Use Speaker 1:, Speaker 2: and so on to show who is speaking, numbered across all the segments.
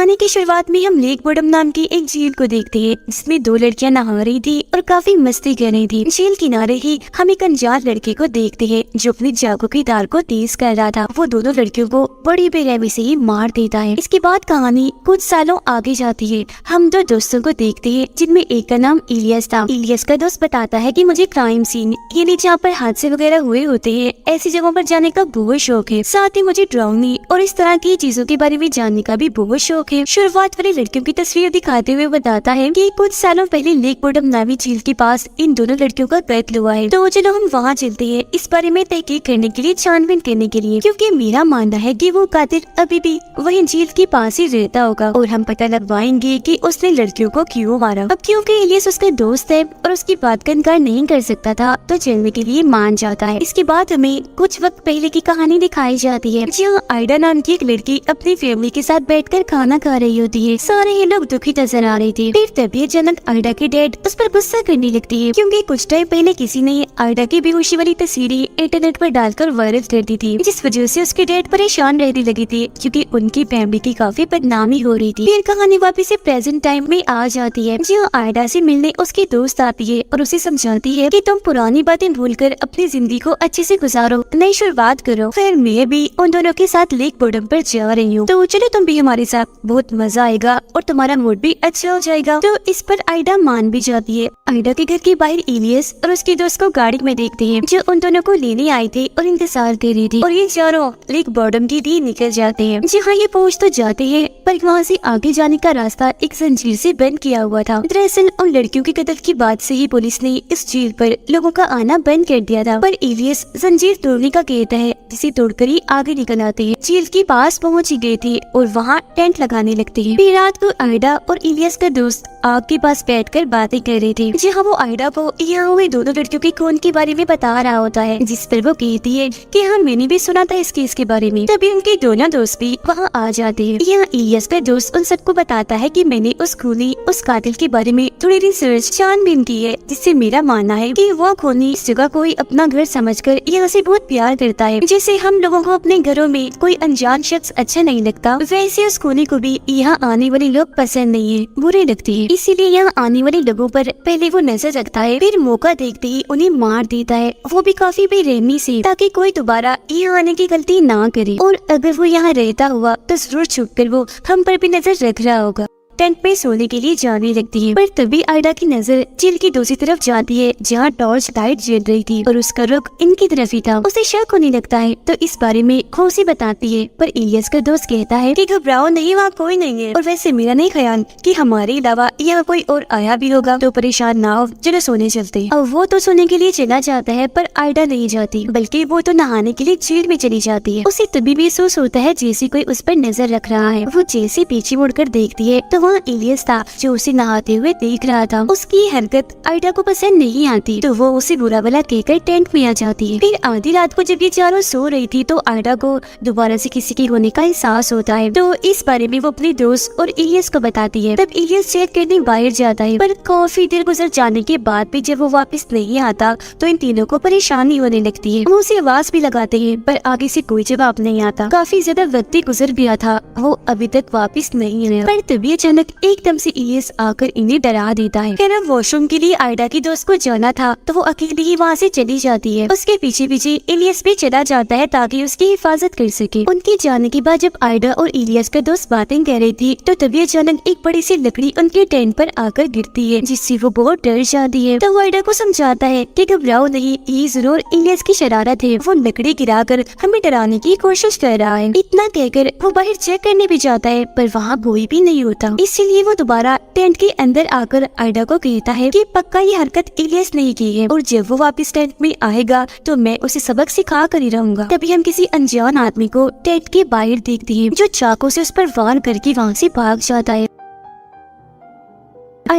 Speaker 1: कहानी की शुरुआत में हम लेक बोर्डम नाम की एक झील को देखते हैं जिसमें दो लड़कियां नहा रही थी और काफी मस्ती कर रही थी। झील किनारे ही हम एक अनजान लड़के को देखते हैं जो अपनी चाकू की धार को तेज कर रहा था। वो दोनों लड़कियों को बड़ी बेरहमी से ही मार देता है। इसके बाद कहानी कुछ सालों आगे जाती है। हम दो दोस्तों को देखते हैं जिनमें एक का नाम इलियस था। इलियस का दोस्त बताता है कि मुझे क्राइम सीन यानी जहाँ पर हादसे वगैरह हुए होते हैं ऐसी जगहों पर जाने का बहुत शौक है। साथ ही मुझे ड्राउनी और इस तरह की चीजों के बारे में जानने का भी बहुत शौक है। शुरुआत वाली लड़कियों की तस्वीर दिखाते हुए बताता है कि कुछ सालों पहले लेक बोर्डम नामी झील के पास इन दोनों लड़कियों का कत्ल हुआ है। तो चलो हम वहाँ चलते हैं इस बारे में तहकीक करने के लिए, छानबीन करने के लिए, क्योंकि मेरा मानना है कि वो कातिल अभी भी वही झील के पास ही रहता होगा और हम पता लगवाएंगे कि उसने लड़कियों को क्यों मारा। अब क्योंकि इलियस उसका दोस्त है और उसकी बात का इनकार नहीं कर सकता था तो चलने के लिए मान जाता है। इसके बाद हमें कुछ वक्त पहले की कहानी दिखाई जाती है जहाँ आइडा नाम की एक लड़की अपनी फैमिली के साथ बैठकर खाना खा रही होती है। सारे ही लोग दुखी नजर आ रहे थे। फिर तभी अचानक आइडा के डैड उस पर गुस्सा करने लगती है क्योंकि कुछ टाइम पहले किसी ने आइडा की बेहोशी वाली तस्वीरें इंटरनेट पर डालकर वायरल कर दी थी, जिस वजह से उसके डैड परेशान रहने लगे थे क्योंकि उनकी फैमिली की काफी बदनामी हो रही थी। फिर कहानी वापस से प्रेजेंट टाइम में आ जाती है जहाँ आइडा से मिलने उसकी दोस्त आती है और उसे समझाती है कि तुम पुरानी बातें भूलकर अपनी जिंदगी को अच्छे से गुजारो, नई शुरुआत करो। फिर मैं भी उन दोनों के साथ लेक बोर्डम पर जा रही हूँ, तो चलो तुम भी हमारे साथ, बहुत मजा आएगा और तुम्हारा मूड भी अच्छा हो जाएगा। तो इस पर आइडा मान भी जाती है। आइडा के घर के बाहर इलियस और उसके दोस्त को गाड़ी में देखते हैं जो उन दोनों को लेने आए थे और इंतजार कर रही थी और ये चारों लेक बोर्डम की दी निकल जाते हैं। जहाँ ये पहुँच तो जाते हैं पर वहाँ से आगे जाने का रास्ता एक जंजीर से बंद किया हुआ था। दरअसल उन लड़कियों के कत्ल की बात से ही पुलिस ने इस झील पर लोगों का आना बंद कर दिया था। पर इलियस जंजीर तोड़ने का कहता है जिसे तोड़कर ही आगे निकल आते हैं। झील के पास पहुँच ही गए थे और वहाँ टेंट लगाने लगते हैं। फिर रात को आइडा और इलियस का दोस्त आग के पास बैठकर बातें कर रहे थे जहाँ वो आइडा को यहाँ हुए दोनों लड़कियों के खून के बारे में बता रहा होता है, जिस पर वो कहती है कि हाँ मैंने भी सुना था इस केस के बारे में। तभी उनके दोनों दोस्त भी वहाँ आ जाते हैं। यहाँ इलियस का दोस्त उन सबको बताता है कि मैंने उस कातिल के बारे में थोड़ी रिसर्च छानबीन की है, जिससे मेरा मानना है कि वो खूनी इस जगह को अपना घर समझकर यहाँ से बहुत प्यार करता है। जैसे हम लोगों को अपने घरों में कोई अनजान शख्स अच्छा नहीं लगता, वैसे उस खूनी को भी यहाँ आने वाले लोग पसंद नहीं है, बुरे लगते हैं। इसीलिए यहाँ आने वाले लोगों पर पहले वो नजर रखता है, फिर मौका देखते ही उन्हें मार देता है, वो भी काफी बेरहमी से, ताकि कोई दोबारा यहाँ आने की गलती ना करे। और अगर वो यहाँ रहता हुआ तो जरूर छुपकर वो हम पर भी नजर रख रहा होगा। टेंट में सोने के लिए जाने लगती है पर तभी आइडा की नजर झील की दूसरी तरफ जाती है जहाँ टॉर्च लाइट जल रही थी और उसका रुख इनकी तरफ ही था। उसे शक होने लगता है तो इस बारे में खुशी बताती है पर इलियस का दोस्त कहता है कि घबराओ नहीं, वहाँ कोई नहीं है और वैसे मेरा नहीं ख्याल कि हमारे अलावा यहाँ कोई और आया भी होगा, तो परेशान ना हो, चलो सोने चलते। अब वो तो सोने के लिए चला जाता है पर आइडा नहीं जाती बल्कि वो तो नहाने के लिए झील में चली जाती है। उसे तभी महसूस होता है जैसे कोई उस पर नजर रख रहा है। वो जैसे पीछे मुड़कर देखती है तो वहाँ इलियस था जो उसे नहाते हुए देख रहा था। उसकी हरकत आइडा को पसंद नहीं आती तो वो उसे बुरा भला कहकर टेंट में आ जाती है। फिर आधी रात को जब ये चारों सो रही थी तो आइडा को दोबारा से किसी के होने का एहसास होता है, तो इस बारे में वो अपने दोस्त और इलियस को बताती है। तब इलियस चेक करने बाहर जाता है पर काफी देर गुजर जाने के बाद भी जब वो वापस नहीं आता तो इन तीनों को परेशानी होने लगती है। वो उसे आवाज भी लगाते हैं पर आगे से कोई जवाब नहीं आता। काफी ज्यादा वक्त गुजर गया था, वो अभी तक वापस नहीं आया। पर तभी अचानक एकदम से इलियस आकर इन्हें डरा देता है। कहना वॉशरूम के लिए आइडा की दोस्त को जाना था तो वो अकेली ही वहाँ से चली जाती है। उसके पीछे पीछे इलियस भी चला जाता है ताकि उसकी हिफाजत कर सके। उनके जाने के बाद जब आइडा और इलियस का दोस्त बातें कर रही थी तो तभी अचानक एक बड़ी सी लकड़ी उनके टेंट पर आकर गिरती है, जिससे वो बहुत डर जाती है। तो वो आइडा को समझाता है कि घबराओ नहीं, ये जरूर इलियस की शरारत है, वो लकड़ी गिराकर हमें डराने की कोशिश कर रहा है। इतना कहकर वो बाहर चेक करने भी जाता है पर वहाँ कोई भी नहीं होता। इसीलिए वो दोबारा टेंट के अंदर आकर आइडा को कहता है कि पक्का ये हरकत इलियस नहीं की है और जब वो वापस टेंट में आएगा तो मैं उसे सबक सिखा कर ही रहूंगा। तभी हम किसी अनजान आदमी को टेंट के बाहर देखते हैं जो चाकू से उस पर वार करके वहाँ से भाग जाता है।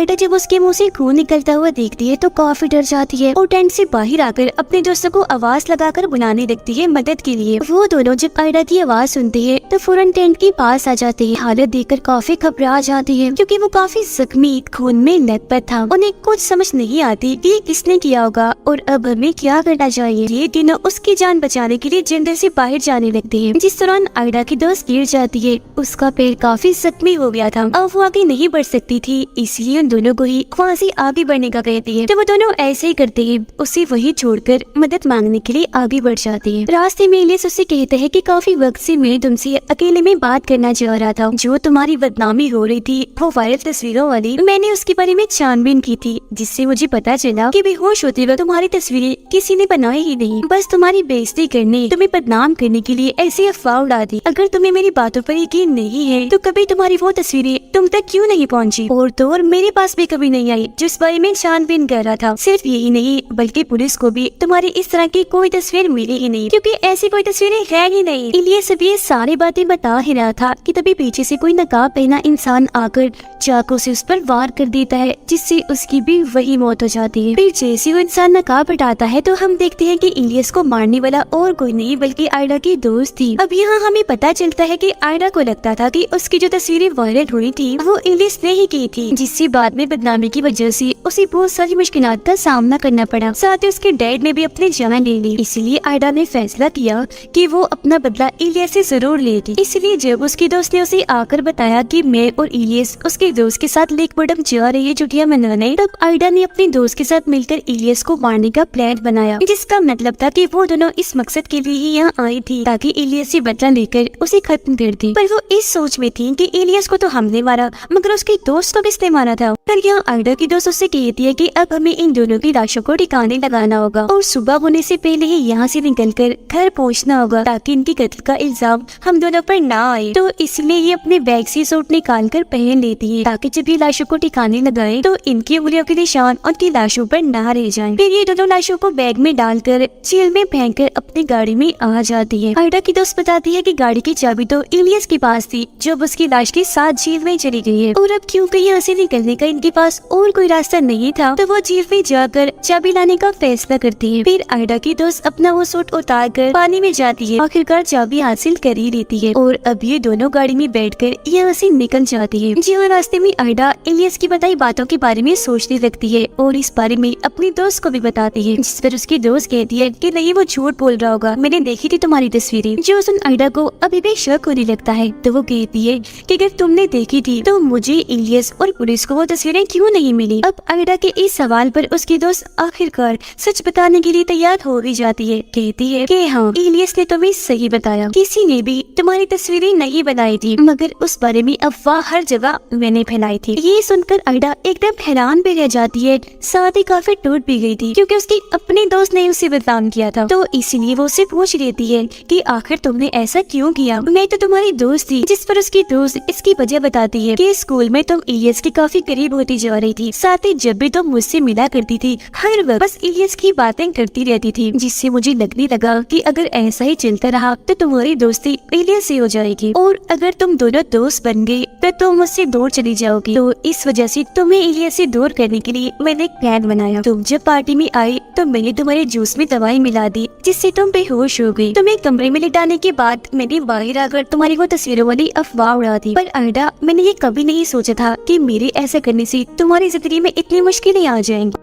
Speaker 1: आयडा जब उसके मुंह से खून निकलता हुआ देखती है तो काफी डर जाती है और टेंट से बाहर आकर अपने दोस्तों को आवाज लगाकर बुलाने लगती है मदद के लिए। वो दोनों जब आयडा की आवाज सुनते हैं तो फौरन टेंट के पास आ जाते हैं। हालत देखकर काफी घबरा जाती है क्योंकि वो काफी जख्मी खून में लथपथ था। उन्हें कुछ समझ नहीं आती कि किसने किया होगा और अब हमें क्या करना चाहिए। ये तीनों उसकी जान बचाने के लिए जंगल से बाहर जाने लगते हैं। जिस दौरान आयडा की दोस्त गिर जाती है। उसका पैर काफी जख्मी हो गया था, अब वो आगे नहीं बढ़ सकती थी, इसलिए उन दोनों को ही वहाँ से आगे बढ़ने का कहती है। तो वो दोनों ऐसे ही करते हैं, उसे वही छोड़कर मदद मांगने के लिए आगे बढ़ जाती है। रास्ते में इलियस उससे कहते हैं कि काफी वक्त से मैं तुमसे अकेले में बात करना चाह रहा था। जो तुम्हारी बदनामी हो रही थी वो वायरल तस्वीरों वाली, मैंने उसके बारे में छानबीन की थी, जिससे मुझे पता चला कि बेहोश होते वक्त तुम्हारी तस्वीरें किसी ने बनाई ही नहीं, बस तुम्हारी बेइज्जती करने, तुम्हें बदनाम करने के लिए ऐसी अफवाह उड़ा दी। अगर तुम्हें मेरी बातों पर यकीन नहीं है तो कभी तुम्हारी वो तस्वीरें तुम तक क्यों नहीं पहुंची और तो और मेरे पास भी कभी नहीं आई जिस बारे में छानबीन कर रहा था। सिर्फ यही नहीं बल्कि पुलिस को भी तुम्हारी इस तरह की कोई तस्वीर मिली ही नहीं, क्योंकि ऐसी कोई तस्वीरें है ही नहीं। इलियस सब ये सारी बातें बता ही रहा था कि तभी पीछे से कोई नकाब पहना इंसान आकर चाकू से उस पर वार कर देता है, जिससे उसकी भी वही मौत हो जाती है। फिर जैसे वो इंसान नकाब हटाता है तो हम देखते हैं कि इलियस को मारने वाला और कोई नहीं बल्कि आयडा की दोस्त थी। अब यहाँ हमें पता चलता है कि आयडा को लगता था कि उसकी जो तस्वीरें वायरल हुई थी वो इलियस ने ही की थी, जिससे बाद में बदनामी की वजह से उसे बहुत सारी मुश्किलात का सामना करना पड़ा। साथ ही उसके डैड ने भी अपनी जान ले ली। इसलिए आयडा ने फैसला किया कि वो अपना बदला इलियस से जरूर लेगी। इसलिए जब उसकी दोस्त ने उसे आकर बताया कि मैं और इलियस उसके दोस्त के साथ लेक बॉटम जा रही है छुट्टियां मनाने, तब आयडा ने अपने दोस्त के साथ मिलकर इलियस को मारने का प्लान बनाया, जिसका मतलब था कि वो दोनों इस मकसद के लिए ही यहाँ आई थी ताकि इलियस से बदला लेकर उसे खत्म कर दे। पर वो इस सोच में थी कि इलियस को तो हमने मारा मगर उसके दोस्त को किसने मारा था। पर यहाँ आयडा की दोस्त उससे कहती है कि अब हमें इन दोनों की लाशों को ठिकाने लगाना होगा और सुबह होने से पहले ही यहाँ से निकलकर घर पहुँचना होगा ताकि इनकी कत्ल का इल्जाम हम दोनों पर ना आए। तो इसलिए ये अपने बैग से सूट निकाल कर पहन लेती है ताकि जब ये लाशों को ठिकाने लगाए तो इनकी उंगलियों के निशान उनकी लाशों पर ना रह जाएं। फिर ये दोनों लाशों को बैग में डालकर जेल में फेंककर अपनी गाड़ी में आ जाती है। आयडा की दोस्त बताती है कि गाड़ी की चाबी तो इलियस के पास थी जब उसकी लाश के साथ जेल में चली गई है और अब क्योंकि यहाँ से निकलने का इनके पास और कोई रास्ता नहीं था तो वो जेल में जाकर चाबी लाने का फैसला करती है। फिर आयडा की दोस्त अपना वो सूट उतार कर पानी में जाती है, आखिरकार चाबी हासिल कर ही लेती है और अब ये दोनों गाड़ी में बैठकर यहाँ से निकल जाती है। जहाँ रास्ते में आयडा इलियस की बताई बातों के बारे में सोचने लगती है और इस बारे में अपनी दोस्त को भी बताती है, जिस पर उसकी दोस्त कहती है कि नहीं वो झूठ बोल रहा होगा, मैंने देखी थी तुम्हारी तस्वीरें। जो सुन आयडा को अभी भी शक होने लगता है तो वो कहती है कि अगर तुमने देखी थी तो मुझे इलियस और पुलिस को वो तस्वीरें क्यों नहीं मिली। अब आयडा के इस सवाल पर उसकी दोस्त आखिरकार सच बताने के लिए तैयार हो भी जाती है। कहती है कि हाँ इलियस ने तुम्हें सही बताया, किसी ने भी तुम्हारी तस्वीरें नहीं बनाई थी मगर उस बारे में अफवाह हर जगह मैंने फैलाई थी। ये सुनकर आयडा एकदम हैरान भी रह जाती है, साथ ही काफी टूट भी गई थी क्योंकि उसकी अपने दोस्त ने उसे बदनाम किया था। तो इसीलिए वो उससे पूछ लेती है कि आखिर तुमने ऐसा क्यों किया, मैं तो तुम्हारी दोस्त थी। जिस पर उसकी दोस्त इसकी वजह बताती है कि स्कूल में तुम इलियस के काफी करीब होती जा रही थी, साथ ही जब भी तुम मुझसे मिला करती थी हर वक्त बस इलियस की बातें करती रहती थी, जिससे मुझे लगने लगा कि अगर ऐसा ही चलता रहा तो तुम्हारी दोस्ती इलियस से हो जाएगी और अगर तुम दोनों दोस्त बन गए तो तुम मुझसे दूर चली जाओगी। तो इस वजह से तुम्हें इलियस से दूर करने के लिए मैंने एक प्लान बनाया। तुम जब पार्टी में आई तो मैंने तुम्हारे जूस में दवाई मिला दी जिससे तुम बेहोश हो गई। तुम्हें कमरे में लिटाने के बाद मैंने बाहर आकर तुम्हारी वो तस्वीरों वाली अफवाह उड़ा दी। पर आयडा मैंने ये कभी नहीं सोचा था कि मेरे ऐसा करने से तुम्हारी जिंदगी में इतनी मुश्किलें आ जाएंगी।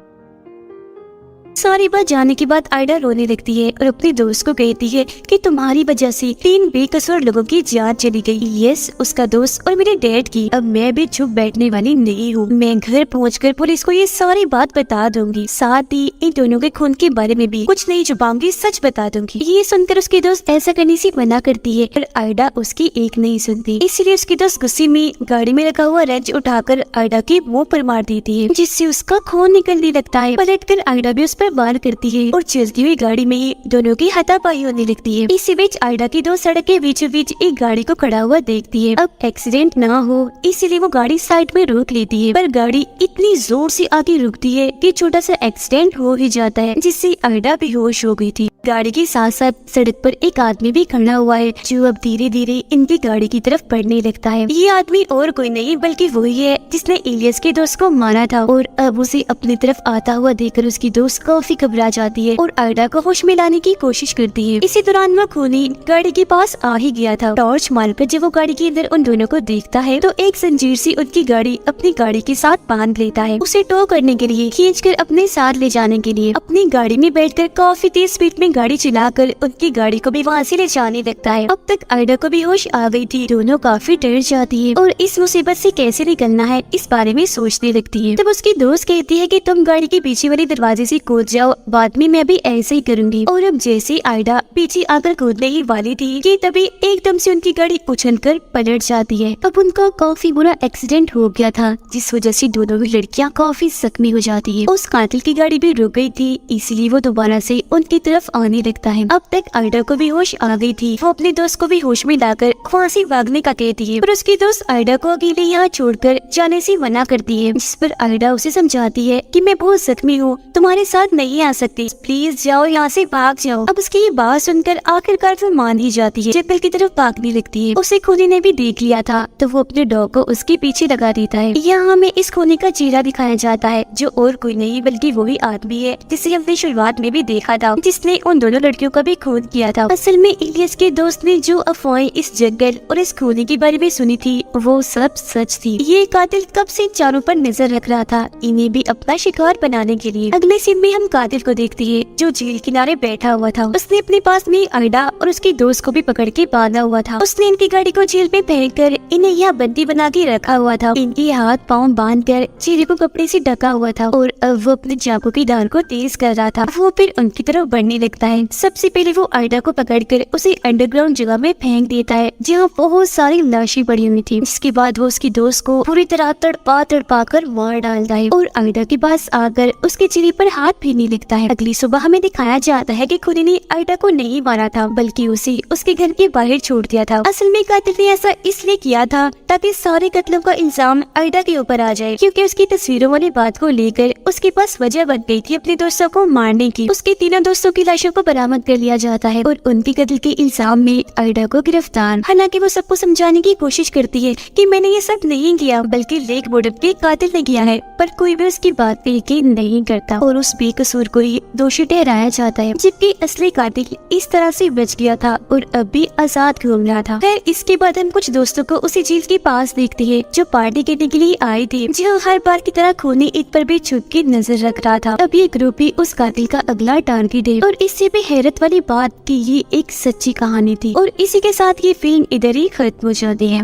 Speaker 1: सारी बात जानने के बाद आयडा रोने लगती है और अपने दोस्त को कहती है कि तुम्हारी वजह से 3 बेकसूर लोगों की जान चली गई, यस उसका दोस्त और मेरे डैड की। अब मैं भी चुप बैठने वाली नहीं हूँ, मैं घर पहुँचकर पुलिस को ये सारी बात बता दूंगी, साथ ही इन दोनों के खून के बारे में भी कुछ नहीं छुपाऊंगी, सच बता दूंगी। ये सुनकर उसकी दोस्त ऐसा करने से मना करती है पर आयडा उसकी एक नहीं सुनती, इसलिए उसकी दोस्त गुस्से में गाड़ी में रखा हुआ रेंच उठाकर आयडा के मुँह पर मार देती है, जिससे उसका खून निकलने लगता है। पलटकर आयडा भी उस पर वार करती है और चलती हुई गाड़ी में ही दोनों की हाथापाई होने लगती है। इसी बीच आयडा की दोस्त सड़क के बीचों बीच एक गाड़ी को खड़ा हुआ देखती है। अब एक्सीडेंट ना हो इसीलिए वो गाड़ी साइड में रोक लेती है, पर गाड़ी इतनी जोर से आगे रुकती है कि छोटा सा एक्सीडेंट हो ही जाता है, जिससे आयडा बेहोश हो गई थी। गाड़ी के साथ साथ सड़क पर एक आदमी भी खड़ा हुआ है जो अब धीरे धीरे इनकी गाड़ी की तरफ बढ़ने लगता है। ये आदमी और कोई नहीं बल्कि वही है जिसने इलियस के दोस्त को मारा था और अब उसे अपनी तरफ आता हुआ देखकर उसकी दोस्त काफी घबरा जाती है और आयडा को होश में लाने की कोशिश करती है। इसी दौरान वो खूनी गाड़ी के पास आ ही गया था। टॉर्च मारकर जब वो गाड़ी के अंदर उन दोनों को देखता है तो एक जंजीर से उनकी गाड़ी अपनी गाड़ी के साथ बांध लेता है। उसे टो करने के लिए खींचकर अपने साथ ले जाने के लिए अपनी गाड़ी में बैठकर काफी तेज स्पीड में गाड़ी चलाकर उनकी गाड़ी को भी वहाँ से ले जाने लगता है। अब तक आयडा को भी होश आ गई थी। दोनों काफी डर जाती है और इस मुसीबत से कैसे निकलना है इस बारे में सोचने लगती है। तब उसकी दोस्त कहती है कि तुम गाड़ी के पीछे वाले दरवाजे से कूद जाओ, बाद में मैं भी ऐसे ही करूंगी। और अब जैसे आयडा पीछे आकर कूदने ही वाली थी कि तभी एकदम से उनकी गाड़ी उछलकर पलट जाती है। अब उनका काफी बुरा एक्सीडेंट हो गया था जिस वजह से दोनों ही लड़कियां काफी जख्मी हो जाती है। उस कातिल की गाड़ी भी रुक गई थी इसलिए वो दोबारा से उनकी तरफ आने लगता है। अब तक आयडा को भी होश आ गई थी। वो अपने दोस्त को भी होश में लाकर वहाँ से भागने का कहती है पर उसकी दोस्त आयडा को अकेले यहाँ छोड़कर जाने से मना करती है, जिस पर आयडा उसे समझाती है कि मैं बहुत जख्मी हूँ, तुम्हारे साथ नहीं आ सकती, प्लीज जाओ यहाँ से, भाग जाओ। अब उसकी ये बात सुनकर आखिरकार वो मान ही जाती है। जंगल की तरफ भागने लगती है। उसे खूनी ने भी देख लिया था तो वो अपने डॉग को उसके पीछे लगा देता है। यहाँ हमें इस खूनी का चेहरा दिखाया जाता है जो और कोई नहीं बल्कि वही आदमी है जिसे हमने शुरुआत में भी देखा था, जिसने उन दोनों लड़कियों का भी खून किया था। असल में इलियस के दोस्त ने जो अफवाहें इस जंगल और इस खूनी के बारे में सुनी थी वो सब सच थी। ये कातिल कब से चारों पर नजर रख रहा था इन्हें भी अपना शिकार बनाने के लिए। अगले सीन में हम कातिल को देखते हैं जो झील किनारे बैठा हुआ था। उसने अपने पास में आयडा और उसके दोस्त को भी पकड़ के बांधा हुआ था। उसने इनकी गाड़ी को झील में फेंक कर इन्हें यहाँ बंदी बना के रखा हुआ था। इनके हाथ पाँव बांध कर चेहरे को कपड़े से ढका हुआ था और अब वो अपने चाकू की धार को तेज कर रहा था। वो फिर उनकी तरफ बढ़ने लगता है। सबसे पहले वो आयडा को पकड़कर उसे अंडरग्राउंड जगह में फेंक देता है जहाँ बहुत सारी लाशें पड़ी हुई थी। इसके बाद वो उसकी दोस्त को पूरी तरह तड़पा कर मार डालता है और आयडा के पास आकर उसके चेहरे पर हाथ फेरने लगता है। अगली सुबह हमें दिखाया जाता है कि खूनी ने आयडा को नहीं मारा था बल्कि उसे उसके घर के बाहर छोड़ दिया था। असल में कातिल ने ऐसा इसलिए किया था ताकि सारे कत्लों का इल्जाम आयडा के ऊपर आ जाए, क्योंकि उसकी तस्वीरों वाली बात को लेकर उसके पास वजह बन गई थी अपने दोस्तों को मारने की। उसके तीनों दोस्तों की लाशों को बरामद कर लिया जाता है और उनके कत्ल के इल्जाम में आयडा को गिरफ्तार। हालांकि वो सबको समझाने की कोशिश करती है कि मैंने ये सब नहीं किया बल्कि लेक बोर्डअप के कातिल ने किया है, पर कोई भी उसकी बात पे यकीन नहीं करता और उस बेकसूर को ही दोषी ठहराया जाता है, जबकि असली कातिल इस तरह से बच गया था और अब भी आजाद घूम रहा था। खैर इसके बाद हम कुछ दोस्तों को उसी झील के पास देखते हैं जो पार्टी करने के लिए आए थे, जो हर बार की तरह खूनी ईद पर भी छुप के नजर रख रहा था। अब ये ग्रुप ही उस कातिल का अगला टारगेट है और इससे भी हैरत वाली बात कि ये एक सच्ची कहानी थी। और इसी के साथ ये फिल्म इधर ही खत्म हो जाती है।